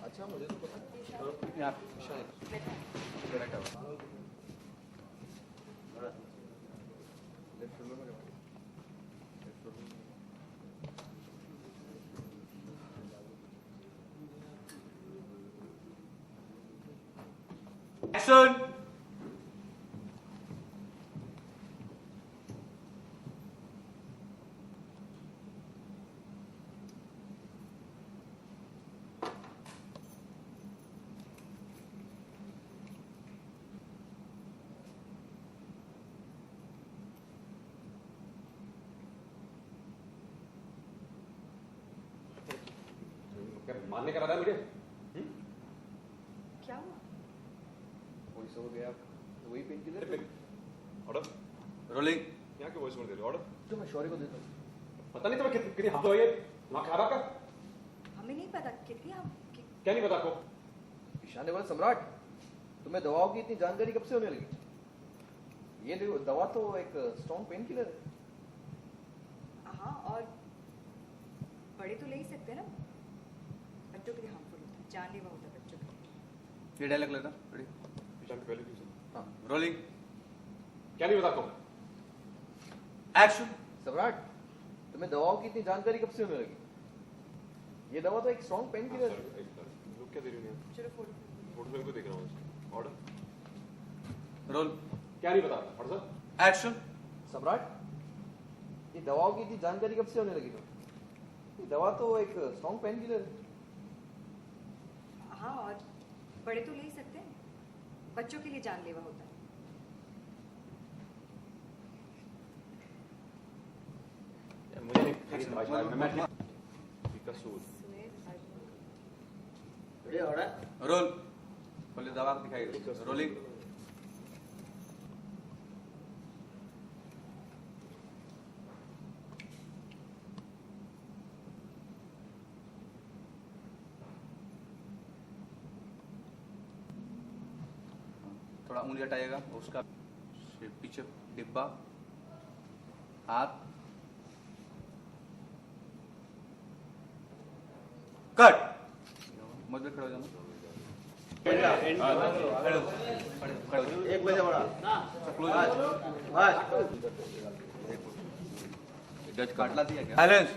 अच्छा मुझे तो पता एक्शन। मारने का इरादा है मुझे? क्या हुआ? वॉइस हो गया वही पेन किलर। Order rolling. यहाँ के वॉइस ओवर दे रहे हो? ऑर्डर तो मैं शौर्य को देता हूँ। पता नहीं तुम्हें कितनी हफ्ते हुई है दिमाग खराब आपका? हमें नहीं पता कितनी आप क्या नहीं पता आपको? ईशान ने बोला सम्राट तुम्हें दवाओं की इतनी जानकारी कब से होने लगी? ये देखो दवा तो एक स्ट्रॉन्ग पेन किलर है। हाँ और बड़े तो ले ही सकते हैं ना, बच्चों के लिए हार्मफुल होता है, जानलेवा होता है बच्चों के लिए। ये डायलॉग लेना रेडी। ईशान के पहले क्यों सुन? हाँ रोलिंग। क्या नहीं पता आपको? एक्शन। सम्राट तुम्हें दवाओं की इतनी जानकारी कब से होने लगी? ये दवा तो एक स्ट्रॉन्ग पेन किलर है। लोग क्या दे रहे हो? चलो फोटो फोटो फिल्म को देख रहा हूँ। Order role. क्या नहीं पता? Order action. सम्राट ये दवाओं की इतनी जानकारी कब से होने लगी? ये दवा तो एक स्ट्रॉन्ग पेन किलर है। हाँ और बड़े तो ले ही सकते हैं, बच्चों के लिए जानलेवा होता है। मुझे नहीं मैं कसूर रोल। पहले दवा दिखाएगा। रोलिंग। थोड़ा उंगली हटाइएगा उसका पीछे डिब्बा हाथ कट। मत खड़े हो जाना। एक बजे बड़ा जज काटला दिया क्या? साइलेंस।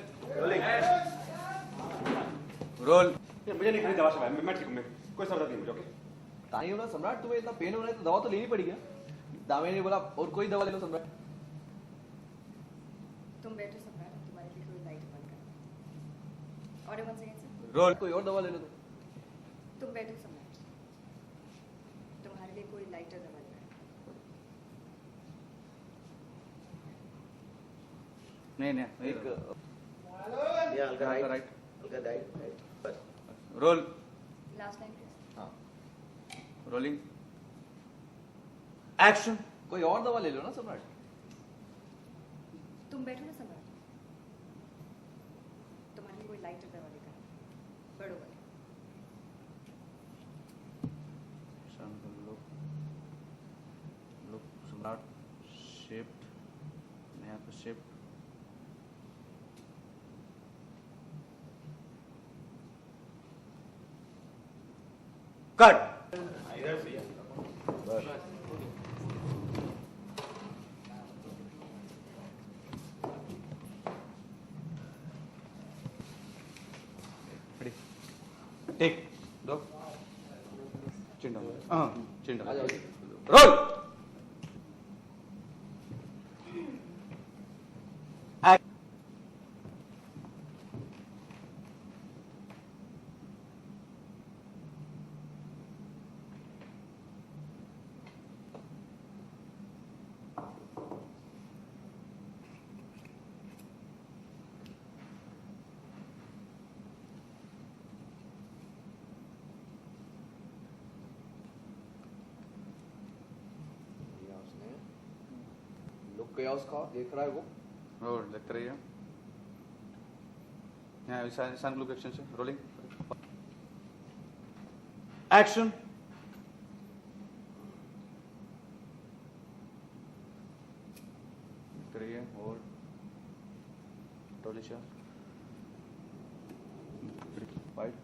रोल। मुझे नहीं खानी दवा से मैं ठीक हूँ। मैं कोई समझ नहीं मुझे। ताई हो ना सम्राट तुम्हें इतना पेन हो रहा है तो दवा तो लेनी पड़ेगी। दामे ने बोला और कोई दवा ले लो सम्राट। तुम बैठो सम्राट, तुम्हारे लिए कोई लाइट बंद कर। और 1 सेकंड से रोल। कोई और दवा ले लो तुम बैठो सम्राट, तुम्हारे लिए कोई लाइटर दवा लेकर। नहीं एक ये हल्का राइट। हल्का राइट बस। रोल। Last line please. हाँ रोलिंग। एक्शन। कोई और दवा ले लो ना सम्राट। तुम बैठो ना सम्राट, तुम्हारे लिए कोई लाइटर दवा लेकर बड़ो वाली। look सम्राट शिफ्ट यहाँ पे शिफ्ट कट। टेक दो चिंडा चिंडा रोल। लुक chaos का देख रहा है वो। और लगता रही है यहाँ सन ग्लू एक्शन से रोलिंग एक्शन करिए और टोलिशा फाइट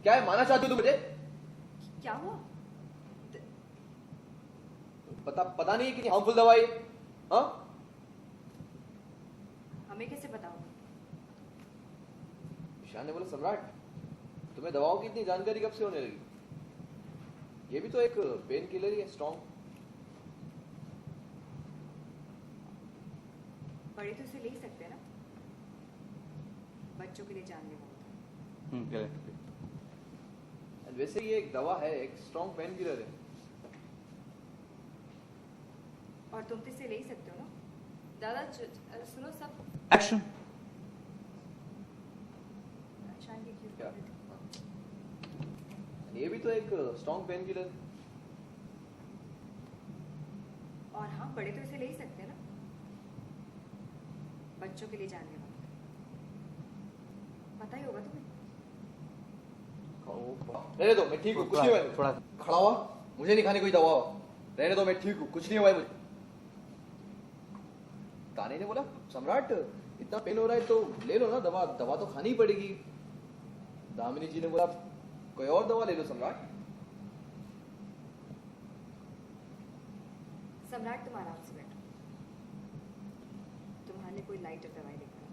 क्या है, माना चाहती हो तुम मुझे? क्या हुआ? पता नहीं कितनी हार्मफुल दवा है ये? हाँ? हमें कैसे पता होगा? ईशान ने बोला सम्राट तुम्हें दवाओं की इतनी जानकारी कब से होने लगी? ये भी तो एक पेन किलर ही है, स्ट्रॉन्ग। बड़े तो इसे ले ही सकते हैं ना, बच्चों के लिए जानलेवा होता है। करेक्ट And वैसे ये एक दवा है, एक स्ट्रॉन्ग पेन किलर है। और तुम तो इसे ले ही सकते हो ना। दादा सुनो सब। एक्शन शान की क्यों क्या? कर रहे थे? ये भी तो एक स्ट्रॉन्ग पेन किलर। और हाँ, बड़े तो इसे ले ही सकते हैं ना, बच्चों के लिए जानलेवा होता है। पता ही होगा तुम्हें। रहने दो, मैं ठीक हूँ, कुछ नहीं हुआ। थोड़ा खड़ा हुआ, मुझे नहीं खाने कोई दवा। रहने दो, मैं ठीक हूँ, कुछ नहीं हुआ है मुझे। ताने ने बोला सम्राट इतना पेन हो रहा है तो ले लो ना दवा, दवा तो खानी ही पड़ेगी। दामिनी जी ने बोला कोई और दवा ले लो सम्राट। सम्राट तुम आराम से बैठो, तुम्हारे लिए कोई लाइटर दवाई लेकर आऊं।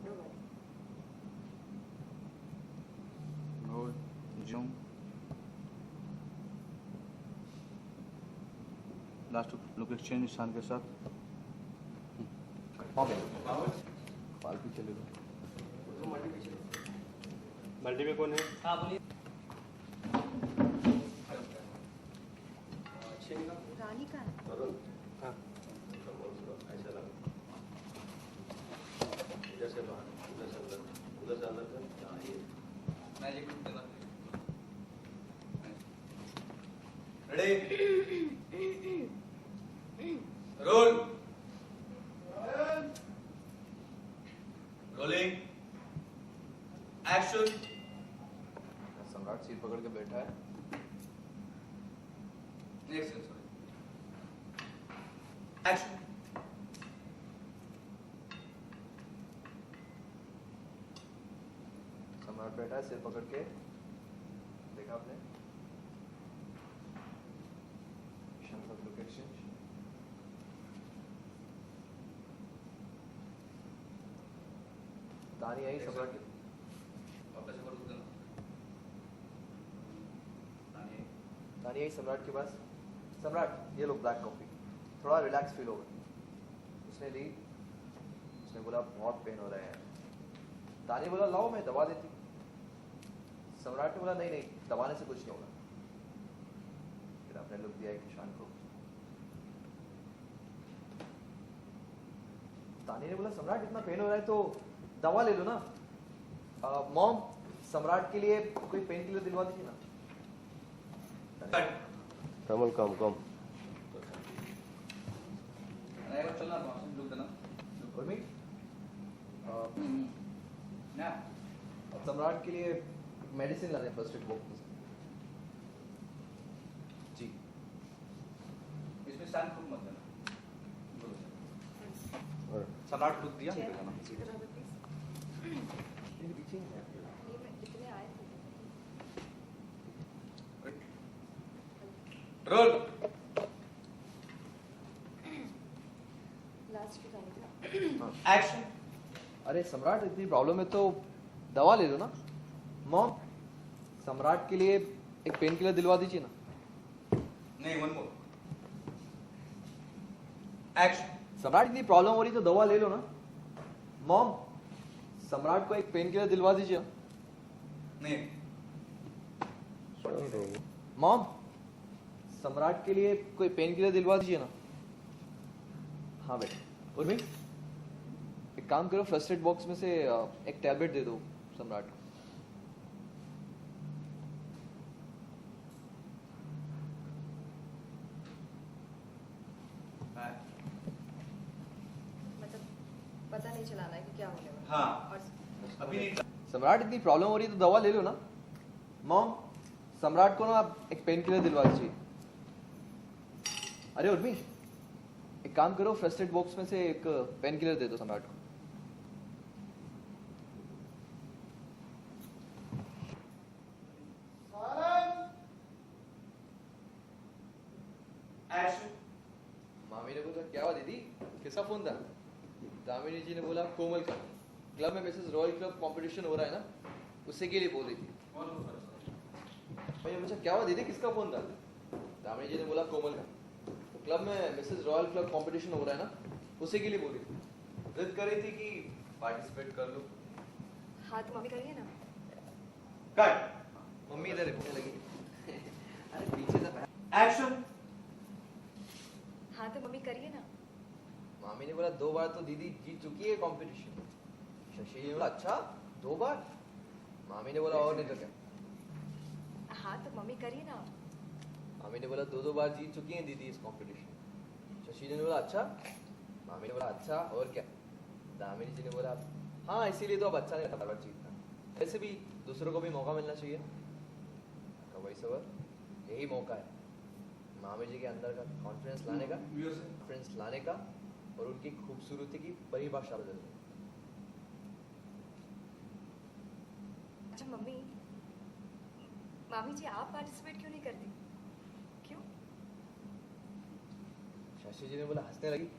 Don't worry। और जूम लास्ट लुक एक्सचेंज निशान के साथ पाल पीछे ले लो। मल्टी में कौन है? रानी का है। हाँ ऐसा लगा इधर से बाहर, उधर से अंदर, उधर से अंदर कर। हाँ, ये रोल रोलिंग एक्शन सम्राट सिर पकड़ के बैठा है। नेक्स्ट सॉरी एक्शन सम्राट बैठा है सिर पकड़ के, देखा आपने? Look exchange. तानी आई सम्राट के, तानी आई सम्राट के पास। सम्राट ये लो ब्लैक कॉफी, थोड़ा रिलैक्स फील होगा। उसने ली, उसने बोला बहुत पेन हो रहा है। तानी बोला लाओ मैं दवा देती। सम्राट ने बोला नहीं नहीं, दबाने से कुछ नहीं होगा। फिर आपने लुक दिया किशान को। तानी ने बोला सम्राट इतना पेन हो रहा है तो दवा ले लो ना। मॉम सम्राट के लिए कोई पेन किलर दिलवा दीजिए ना। कमल कम कम चलना लुक देना उर्मी, ना अब सम्राट के लिए मेडिसिन ला दें फर्स्ट एड बॉक्स में। जी इसमें सैन फूड मत देना और सम्राट लुक दिया चेयर निकल जाना। पीछे करा दो प्लीज। ये पीछे ही है। ये मैं कितने आए थे? रोल लास्ट की गाड़ी था। एक्शन अरे सम्राट इतनी प्रॉब्लम है तो दवा ले लो ना। मॉम सम्राट के लिए एक पेन किलर दिलवा दीजिए ना। नहीं वन मोर एक्शन सम्राट इतनी प्रॉब्लम हो रही तो दवा ले लो ना। मॉम सम्राट को एक पेन किलर दिलवा दीजिए ना। नहीं मॉम सम्राट के लिए कोई पेन किलर दिलवा दीजिए ना। हाँ बेटा। उर्मी एक काम करो, फर्स्ट एड बॉक्स में से एक टैबलेट दे दो सम्राट को। चलाना है कि क्या होने वाला है। हाँ और अभी नहीं सम्राट इतनी प्रॉब्लम हो रही है तो दवा ले लो ना मॉम। सम्राट को ना आप एक पेन किलर दिलवा दीजिए। अरे उर्मी एक काम करो, फर्स्ट एड बॉक्स में से एक पेन किलर दे दो सम्राट को। एक्शन मामी ने पूछा क्या हुआ दीदी, किसका फोन था? दामिनी जी ने बोला कोमल का, क्लब में मिसेस रॉयल क्लब कंपटीशन हो रहा है ना, उससे के लिए बोल रही थी। भैया पूछा क्या हुआ दीदी, किसका फोन था? दामिनी जी ने बोला कोमल का, तो क्लब में मिसेस रॉयल क्लब कंपटीशन हो रहा है ना, उसी के लिए बोल रही थी। जिद कर रही थी कि पार्टिसिपेट कर लो। हाँ तो मम्मी करिए ना। कट मम्मी इधर देखने लगी। अरे पीछे से एक्शन हाँ तो मम्मी करिए ना। मामी ने बोला 2 बार तो दीदी जीत चुकी है कंपटीशन। शशि जी ने बोला अच्छा 2 बार? मामी ने बोला और नहीं तो क्या। हाँ तो मम्मी करिए ना। मामी ने बोला 2 बार जीत चुकी हैं दीदी इस कंपटीशन। शशि जी ने बोला अच्छा। मामी ने बोला अच्छा और क्या। दामिनी जी ने बोला हाँ इसीलिए तो अब अच्छा नहीं लगता बार जीतना, ऐसे भी दूसरों को भी मौका मिलना चाहिए। तो वही सबर यही मौका है मामी जी के अंदर का कॉन्फिडेंस लाने का, कॉन्फिडेंस लाने का और उनकी खूबसूरती की परिभाषा बदलने। अच्छा मम्मी, मामी जी आप पार्टिसिपेट क्यों नहीं करती? क्यों? शशि जी ने बोला हंसने लगी।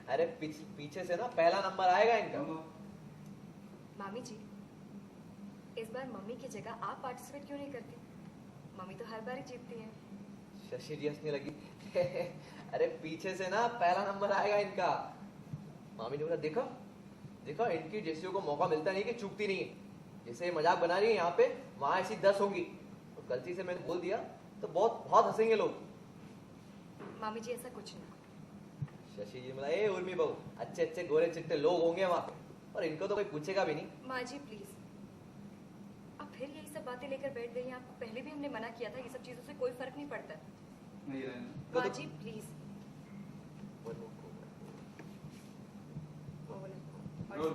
अरे पीछे से ना पहला नंबर आएगा इनका। मामी जी इस बार मम्मी की जगह आप पार्टिसिपेट क्यों नहीं करती? मम्मी तो हर बार ही जीतती हैं। शशि जी हंसने लगी। अरे पीछे से ना पहला नंबर आएगा इनका। मामी ने बोला देखा देखा इनकी जैसियों को मौका मिलता नहीं कि चूकती नहीं है। जैसे मजाक बना रही है यहाँ पे, वहां ऐसी 10 होंगी। तो गलती से मैंने बोल दिया तो बहुत बहुत हंसेंगे लोग। मामी जी ऐसा कुछ नहीं। शशि जी ने बोला ए उर्मी बहू, अच्छे अच्छे गोरे चिट्टे लोग होंगे वहां पे और इनको तो कोई पूछेगा भी नहीं। माँ जी प्लीज, अब फिर यही सब बातें लेकर बैठ गई हैं। आपको पहले भी हमने मना किया था, ये सब चीजों से कोई फर्क नहीं पड़ता। नहीं रहना माँ जी प्लीज। रोल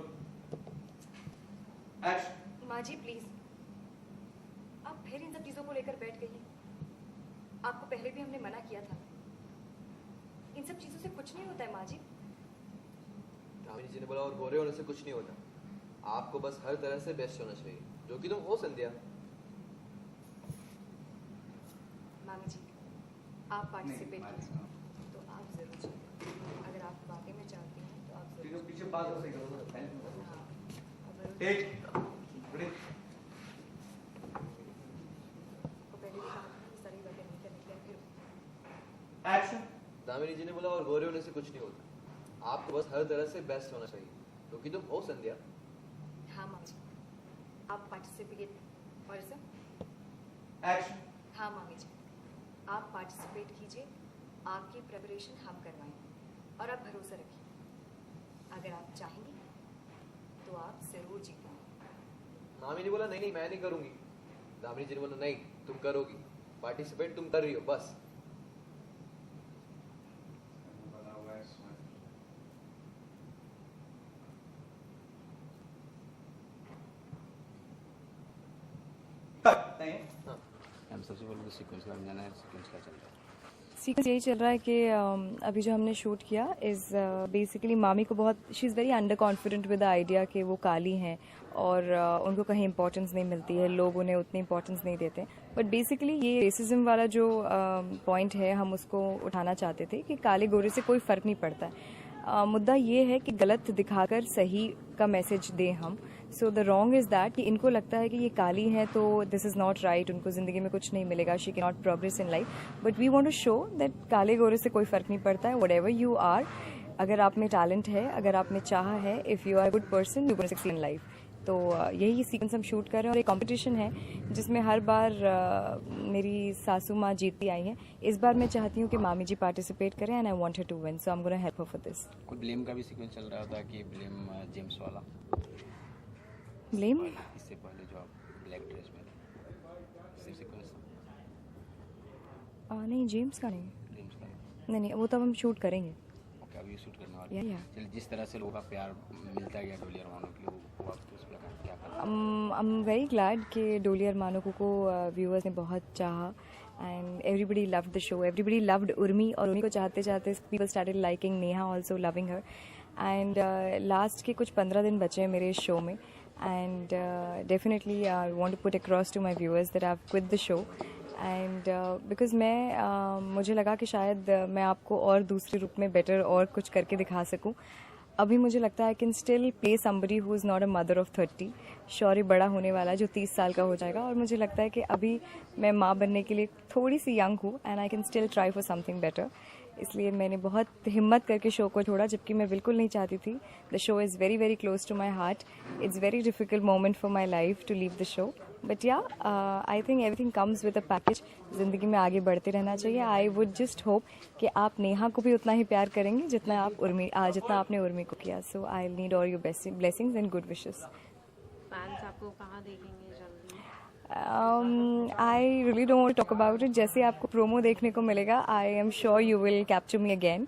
एक्शन माँ जी प्लीज, आप फिर इन सब चीजों को लेकर बैठ गई हैं। आपको पहले भी हमने मना किया था। इन सब चीजों से कुछ नहीं होता है माँ जी। दामिनी जी ने बोला और गोरे होने से कुछ नहीं होता, आपको बस हर तरह से बेस्ट होना चाहिए, जो कि तुम हो संध्या। मामी जी आप पार्टिसिपेट कीजिए तो आप जरूर जीतें। अगर आप वाकई में चाहती हैं तो आप ठीक है जरूर। पीछे बात हो सही करो हाँ, आप जरूर टेक रेडी को पहले भी कहा था कि सारी बातें नहीं करनी चाहिए। फिर एक्शन दामिनी जी ने बोला और गोरे होने से कुछ नहीं होता, आपको बस हर तरह से बेस्ट होना चाहिए, जो कि तुम हो संध्या। हाँ मामी जी आप पार्टिसिपेट। और सर एक्शन हाँ मामी जी आप पार्टिसिपेट कीजिए, आपकी प्रिपरेशन हम करवाएंगे और आप भरोसा रखिए, अगर आप चाहेंगी तो आप जरूर जीतेंगे। मामी ने बोला नहीं नहीं मैं नहीं करूंगी। दामिनी जी ने बोला नहीं तुम करोगी, पार्टिसिपेट तुम कर रही हो बस। बना हुआ है इसमें नहीं हाँ हम सबसे पहले तो सीक्वेंस का जाना है, सीक्वेंस का चल रहा है। सीक्वेंस यही चल रहा है कि अभी जो हमने शूट किया इज़ बेसिकली मामी को बहुत she is very under confident with the idea कि वो काली हैं और उनको कहीं इंपॉर्टेंस नहीं मिलती है, लोग उन्हें उतनी इंपॉर्टेंस नहीं देते। बट बेसिकली ये रेसिज्म वाला जो पॉइंट है हम उसको उठाना चाहते थे कि काले गोरे से कोई फ़र्क नहीं पड़ता है। मुद्दा ये है कि गलत दिखाकर सही का मैसेज दें हम। So the wrong is that कि इनको लगता है कि ये काली हैं तो दिस इज़ नॉट राइट, उनको ज़िंदगी में कुछ नहीं मिलेगा, she can not progress in life. But we want to show that काले गोरे से कोई फ़र्क नहीं पड़ता है। व्हाटएवर यू आर, अगर आप में टैलेंट है, अगर आप में चाह है, if you are a good person you can succeed in life. तो यही सीक्वेंस हम शूट कर रहे हैं और एक कंपटीशन है जिसमें हर बार मेरी सासू माँ जीतती आई हैं। इस बार मैं चाहती हूँ कि मामी जी पार्टिसिपेट करें and I want her to win, so I am gonna help her for this. कोई ब्लेम का भी सीक्वेंस चल रहा था कि ब्लेम जेम्स वाला। ब्लेम? इससे पहले जो आप ब्लैक ड्रेस में थे, सेम सीक्वेंस था नहीं जेम्स का नहीं, जेम्स का। नहीं वो तब हम शूट करेंगे। ओके अभी शूट करने वाले Yeah, हैं। yeah. चलिए, जिस तरह से लोगों का प्यार मिलता गया डोली अरमानो के लोगों को, आप उस प्रकार क्या करना आई एम वेरी ग्लैड कि डोली अरमानो को व्यूअर्स ने बहुत चाहा and everybody loved the show, everybody loved Urmi, और उर्मी को चाहते चाहते people started liking Neha also loving her. And last के कुछ 15 दिन बचे हैं मेरे इस शो में, and definitely I want to put across to my viewers that I have quit the show, and because मुझे लगा कि शायद मैं आपको और दूसरे रूप में बेटर और कुछ करके दिखा सकूं। अभी मुझे लगता है I can still play somebody who is not a mother of 30। शौर्य बड़ा होने वाला है जो 30 साल का हो जाएगा, और मुझे लगता है कि अभी मैं माँ बनने के लिए थोड़ी सी यंग हूँ and I can still try for something better. इसलिए मैंने बहुत हिम्मत करके शो को छोड़ा, जबकि मैं बिल्कुल नहीं चाहती थी। The show is very very close to my heart. It's very difficult moment for my life to leave the show, but yeah I think everything comes with a package. ज़िंदगी में आगे बढ़ते रहना चाहिए। आई वुड जस्ट होप कि आप नेहा को भी उतना ही प्यार करेंगे जितना आपने उर्मी को किया। So I need all your blessings and good wishes. Fans आपको कहाँ देखेंगे जल्दी? I really don't want to talk about it. जैसे आपको प्रोमो देखने को मिलेगा, I am sure you will capture me again,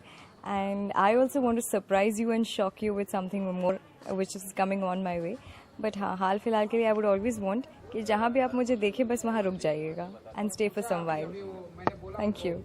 and I also want to surprise you and shock you with something more which is coming on my way. But हाँ, हाल फिलहाल के लिए I would always want कि जहाँ भी आप मुझे देखें बस वहाँ रुक जाइएगा and stay for some while. Thank you.